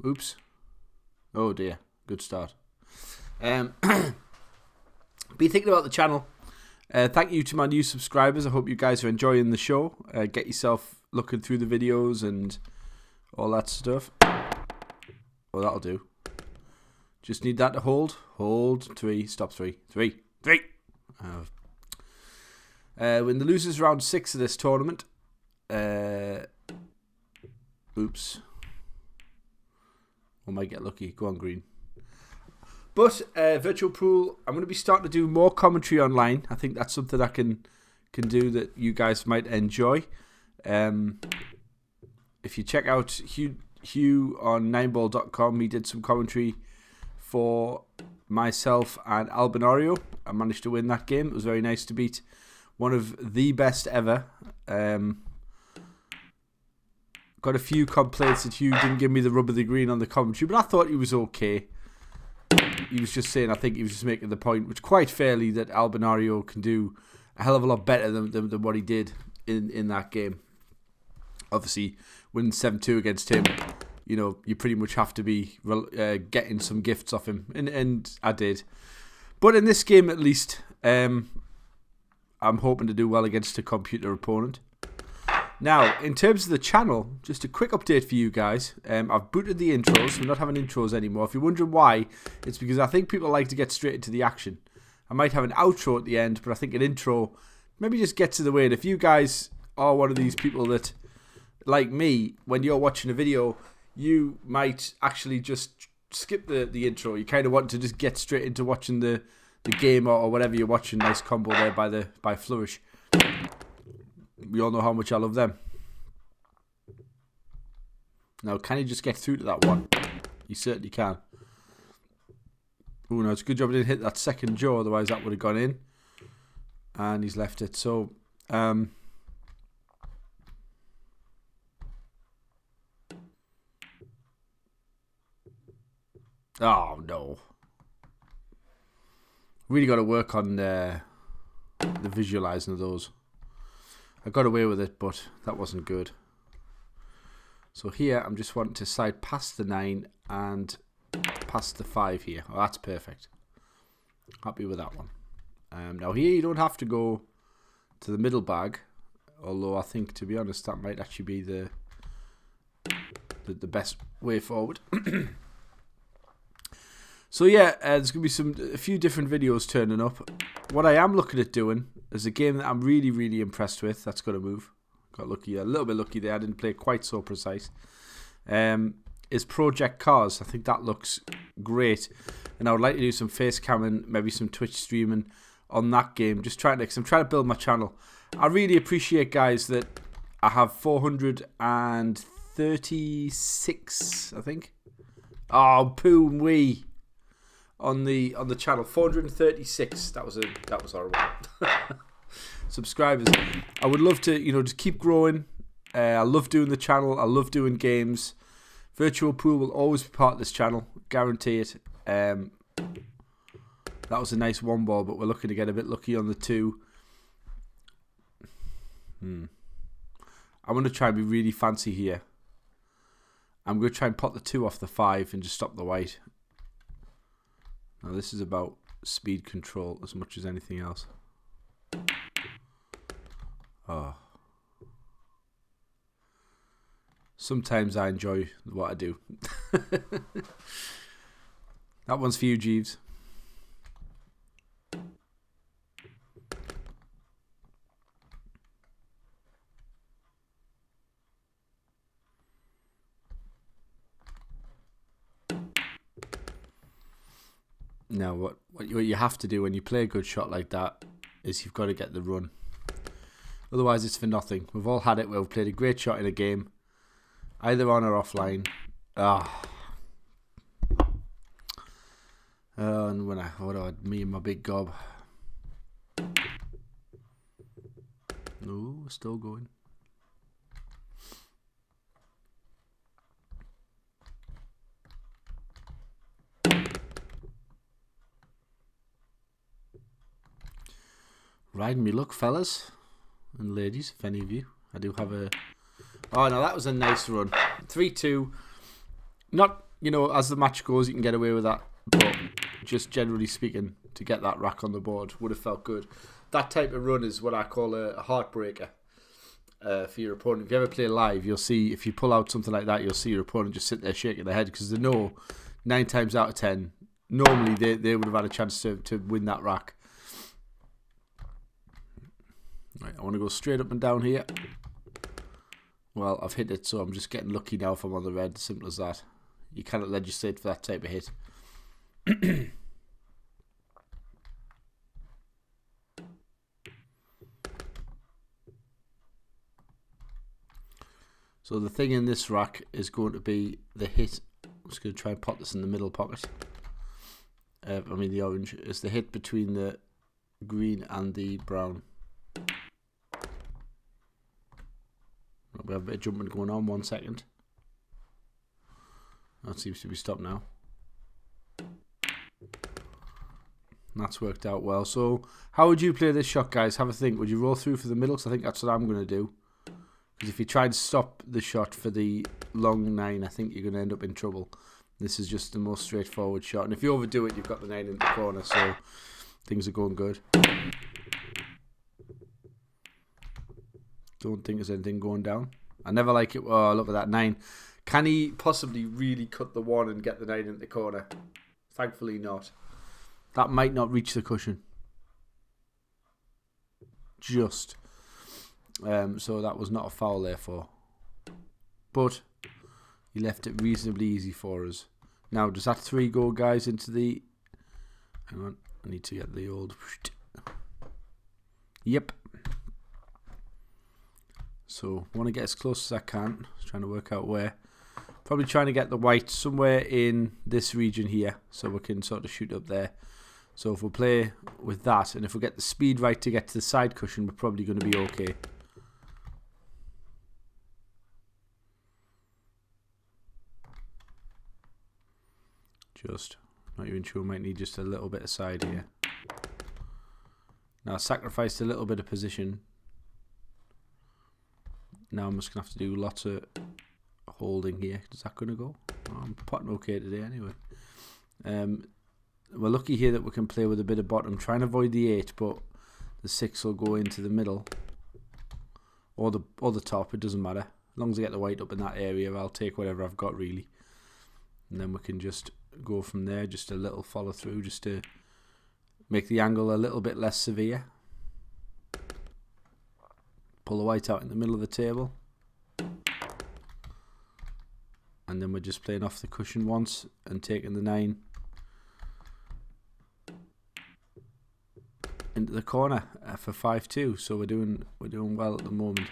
Oops. Oh dear. Good start. Be thinking about the channel. Thank you to my new subscribers. I hope you guys are enjoying the show. Get yourself looking through the videos and all that stuff. Well, that'll do. Just need that to hold. Hold. 3. Stop 3. 3. 3. When the losers round 6 of this tournament. Oops. I might get lucky. Go on, green. But virtual pool, I'm going to be starting to do more commentary online. I think that's something I can do that you guys might enjoy. If you check out Hugh on 9ball.com, he did some commentary for myself and Albinario. I managed to win that game. It was very nice to beat one of the best ever. Got a few complaints that Hugh didn't give me the rub of the green on the commentary, but I thought he was okay. He was just saying, I think he was just making the point, which quite fairly, that Albinario can do a hell of a lot better than what he did in that game. Obviously, winning 7-2 against him, you know, you pretty much have to be getting some gifts off him, and I did. But in this game, at least, I'm hoping to do well against a computer opponent. Now, in terms of the channel, just a quick update for you guys. I've booted the intros. We're not having intros anymore. If you're wondering why, it's because I think people like to get straight into the action. I might have an outro at the end, but I think an intro maybe just gets in the way. And if you guys are one of these people that, like me, when you're watching a video, you might actually just skip the intro. You kind of want to just get straight into watching the game or whatever you're watching. Nice combo there by Flourish. We all know how much I love them. Now, can he just get through to that one? He certainly can. Oh, no, it's a good job I didn't hit that second jaw, otherwise that would have gone in. And he's left it. So, oh, no. Really got to work on the visualizing of those. I got away with it, but that wasn't good. So here, I'm just wanting to slide past the 9 and past the 5 here. Oh, that's perfect. Happy with that one. Now here, you don't have to go to the middle bag, although I think, to be honest, that might actually be the best way forward. So yeah, there's going to be a few different videos turning up. What I am looking at doing is a game that I'm really, really impressed with. That's going to move. Got lucky, a little bit lucky there. I didn't play quite so precise. Is Project Cars. I think that looks great. And I would like to do some face camming, maybe some Twitch streaming on that game. Just trying to, because I'm trying to build my channel. I really appreciate, guys, that I have 436, I think. Oh, poo wee. On the channel, 436. That was horrible. Subscribers. I would love to, just keep growing. I love doing the channel. I love doing games. Virtual Pool will always be part of this channel, guarantee it. That was a nice one ball, but we're looking to get a bit lucky on the 2. I'm going to try and be really fancy here. I'm going to try and pot the 2 off the 5 and just stop the white. Now this is about speed control as much as anything else. Oh. Sometimes I enjoy what I do. That one's for you, Jeeves. Now, what you have to do when you play a good shot like that is you've got to get the run. Otherwise, it's for nothing. We've all had it where we've played a great shot in a game, either on or offline. And when me and my big gob. No, still going. Riding me luck, fellas and ladies, if any of you. I do have a... Oh, no, that was a nice run. 3-2. Not you know, as the match goes, you can get away with that. But just generally speaking, to get that rack on the board would have felt good. That type of run is what I call a heartbreaker for your opponent. If you ever play live, you'll see, if you pull out something like that, you'll see your opponent just sit there shaking their head because they know 9 times out of 10, normally they would have had a chance to win that rack. Right, I want to go straight up and down here. Well, I've hit it, so I'm just getting lucky now if I'm on the red. Simple as that. You cannot legislate for that type of hit. So the thing in this rack is going to be the hit. I'm just going to try and pop this in the middle pocket. I mean the orange. Is the hit between the green and the brown. We have a bit of jumping going on. 1 second. That seems to be stopped now. That's worked out well. So how would you play this shot, guys? Have a think. Would you roll through for the middle? Because I think that's what I'm going to do. Because if you try and stop the shot for the long 9, I think you're going to end up in trouble. This is just the most straightforward shot. And if you overdo it, you've got the 9 in the corner. So things are going good. Don't think there's anything going down. I never like it. Oh, look at that 9. Can he possibly really cut the 1 and get the 9 in the corner? Thankfully not. That might not reach the cushion. Just. So that was not a foul therefore. But he left it reasonably easy for us. Now, does that 3 go, guys, into the... Hang on. I need to get the old... Yep. So, I want to get as close as I can. Just trying to work out where. Probably trying to get the white somewhere in this region here. So we can sort of shoot up there. So if we play with that, and if we get the speed right to get to the side cushion, we're probably going to be okay. Just. Not even sure. Might need just a little bit of side here. Now, I sacrificed a little bit of position. Now I'm just going to have to do lots of holding here. Is that going to go? Oh, I'm potting okay today anyway. We're lucky here that we can play with a bit of bottom. Trying to avoid the 8, but the 6 will go into the middle. Or the top, it doesn't matter. As long as I get the white up in that area, I'll take whatever I've got really. And then we can just go from there. Just a little follow through, just to make the angle a little bit less severe. Pull the white out in the middle of the table. And then we're just playing off the cushion once and taking the 9 into the corner for 5-2. So we're doing well at the moment.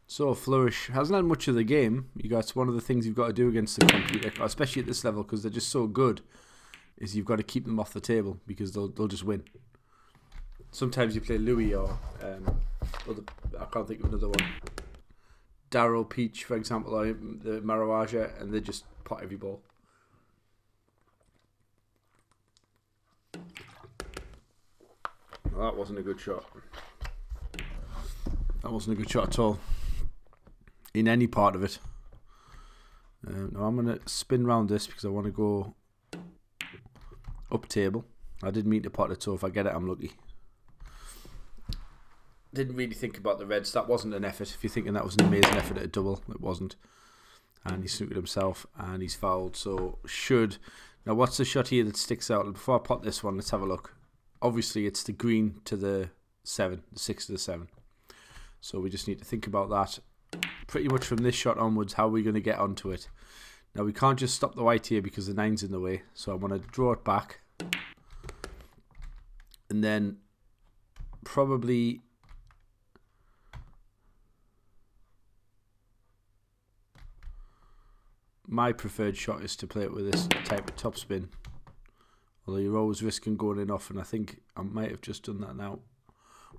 So Flourish hasn't had much of the game. It's one of the things you've got to do against the computer, especially at this level, because they're just so good, is you've got to keep them off the table because they'll just win. Sometimes you play Louis or I can't think of another one. Darrow Peach, for example, or the Marawaja, and they just pot every ball. Well, that wasn't a good shot. That wasn't a good shot at all. In any part of it. Now I'm going to spin round this because I want to go up table. I didn't mean to pot it, so if I get it, I'm lucky. Didn't really think about the reds. That wasn't an effort. If you're thinking that was an amazing effort at a double, it wasn't. And he snookered himself and he's fouled. So should... Now what's the shot here that sticks out? Before I pot this one, let's have a look. Obviously it's the green to the 7, the 6 to the 7. So we just need to think about that. Pretty much from this shot onwards, how are we going to get onto it? Now we can't just stop the white here because the 9's in the way. So I want to draw it back. And then probably... My preferred shot is to play it with this type of topspin. Although you're always risking going in off, and I think I might have just done that now.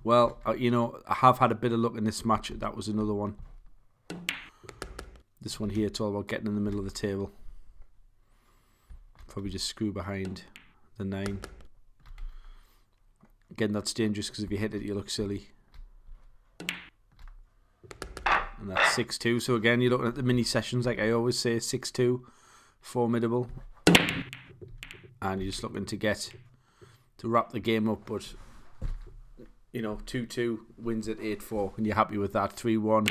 Well, you know, I have had a bit of luck in this match. That was another one. This one here, it's all about getting in the middle of the table. Probably just screw behind the 9. Again, that's dangerous because if you hit it, you look silly. And that's 6-2. So again, you're looking at the mini sessions, like I always say, 6-2, formidable. And you're just looking to wrap the game up, but you know, 2-2 wins at 8-4, and you're happy with that. 3-1,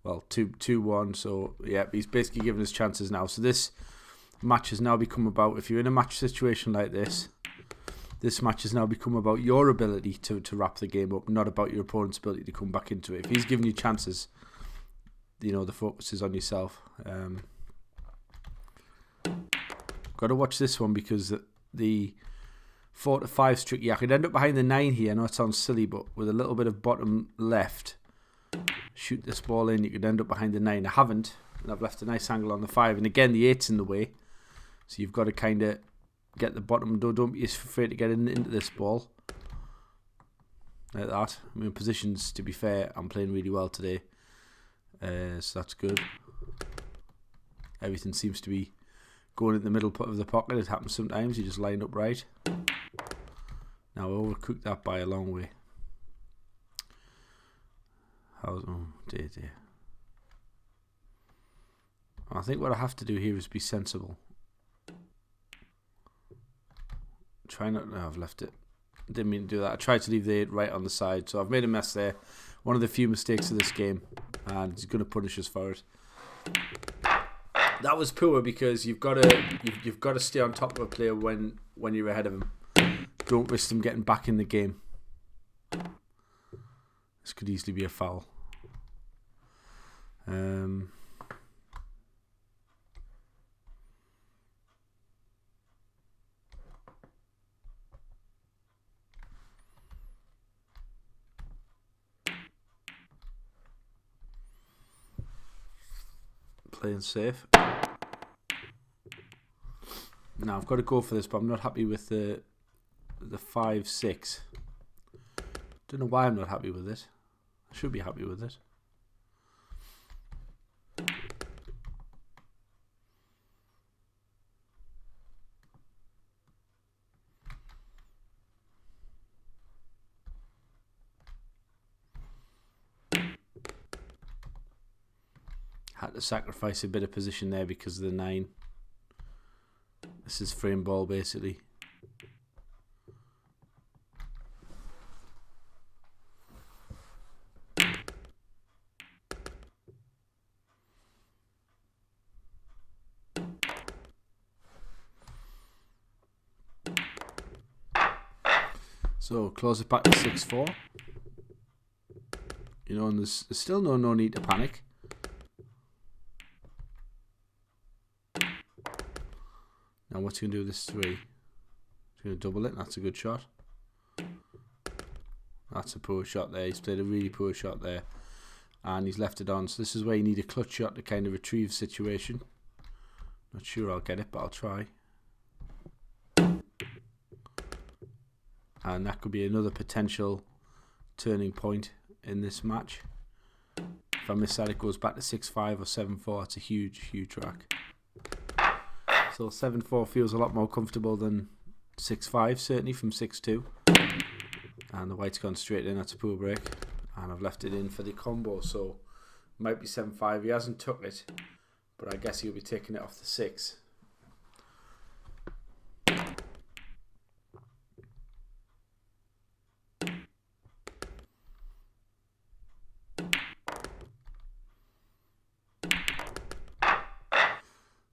well, 2-1. So yeah, he's basically giving us chances now. So this match has now become about, if you're in a match situation like this match has now become about your ability to wrap the game up, not about your opponent's ability to come back into it. If he's giving you chances, you know, the focus is on yourself. Got to watch this one because the 4-5 streak, yeah, I could end up behind the 9 here. I know it sounds silly, but with a little bit of bottom left, shoot this ball in, you could end up behind the 9. I haven't, and I've left a nice angle on the 5. And again, the 8's in the way, so you've got to kind of get the bottom. Don't be afraid to get into this ball like that. I mean, positions, to be fair, I'm playing really well today, so that's good. Everything seems to be going in the middle of the pocket. It happens sometimes. You just line up right. Now I overcooked that by a long way. Oh dear. I think what I have to do here is be sensible. Try not. No, I've left it. Didn't mean to do that. I tried to leave the 8 right on the side, so I've made a mess there. One of the few mistakes of this game, and he's going to punish us for it. That was poor because you've got to stay on top of a player when you're ahead of him. Don't risk them getting back in the game. This could easily be a foul. Playing safe. Now I've got to go for this, but I'm not happy with the 5-6. Don't know why I'm not happy with it. I should be happy with it. Had to sacrifice a bit of position there because of the 9. This is frame ball basically. So close it back to 6-4. You know, and there's still no need to panic. Now what's he going to do with this 3? He's going to double it. That's a good shot. That's a poor shot there. He's played a really poor shot there. And he's left it on. So this is where you need a clutch shot to kind of retrieve the situation. Not sure I'll get it, but I'll try. And that could be another potential turning point in this match. If I miss that, it goes back to 6-5 or 7-4. It's a huge rack. So 7-4 feels a lot more comfortable than 6-5, certainly from 6-2. And the white's gone straight in. That's a poor break. And I've left it in for the combo. So might be 7-5. He hasn't took it, but I guess he'll be taking it off the 6.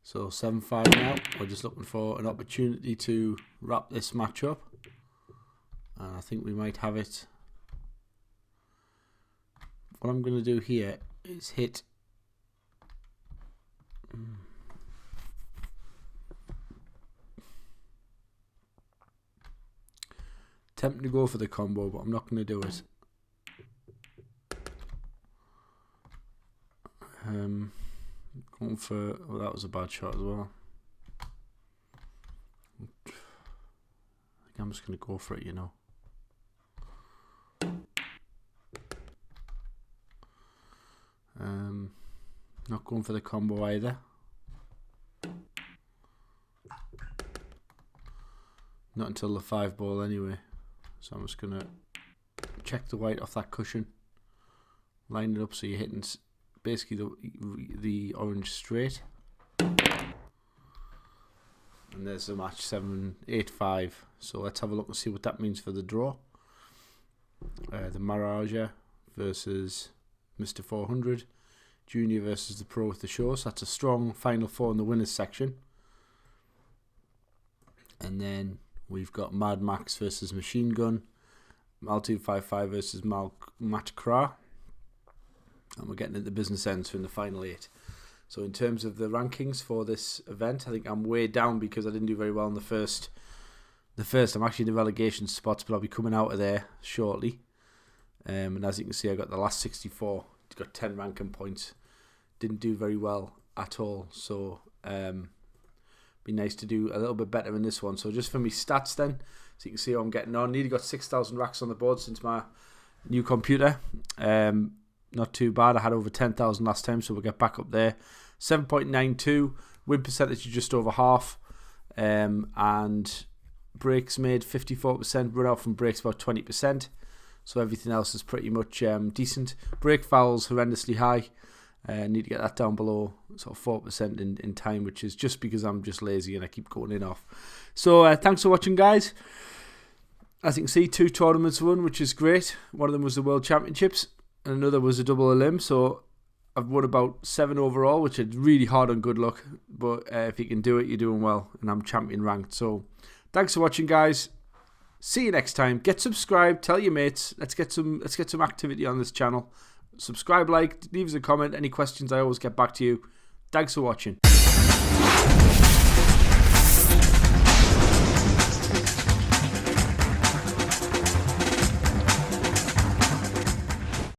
So 7-5 now. We're just looking for an opportunity to wrap this match up. And I think we might have it. What I'm going to do here is hit. Tempting to go for the combo, but I'm not going to do it. Going for, oh, that was a bad shot as well. I think I'm just going to go for it, you know. Not going for the combo either. Not until the 5 ball anyway. So I'm just going to check the white off that cushion. Line it up so you're hitting basically the orange straight. And there's the match, 7-8-5. So let's have a look and see what that means for the draw. The Maharaja versus Mr. 400. Junior versus the Pro with the show. So that's a strong final four in the winners section. And then we've got Mad Max versus Machine Gun. Mal255 versus Matt Kra. And we're getting into the business ends for in the final 8. So in terms of the rankings for this event, I think I'm way down because I didn't do very well in the first. I'm actually in the relegation spots, but I'll be coming out of there shortly. And as you can see, I got the last 64. Got 10 ranking points. Didn't do very well at all. So be nice to do a little bit better in this one. So just for me stats then, so you can see how I'm getting on. Nearly got 6,000 racks on the board since my new computer. Not too bad. I had over 10,000 last time, so we'll get back up there. 7.92, win percentage just over half, and breaks made 54%, run out from breaks about 20%, so everything else is pretty much decent. Break fouls horrendously high, need to get that down below sort of 4% in time, which is just because I'm just lazy and I keep going in off. So thanks for watching, guys. As you can see, 2 tournaments won, which is great. One of them was the World Championships and another was a double elim, so I've won about 7 overall, which is really hard on good luck. But if you can do it, you're doing well. And I'm champion ranked. So thanks for watching, guys. See you next time. Get subscribed. Tell your mates. Let's get some activity on this channel. Subscribe, like, leave us a comment. Any questions, I always get back to you. Thanks for watching.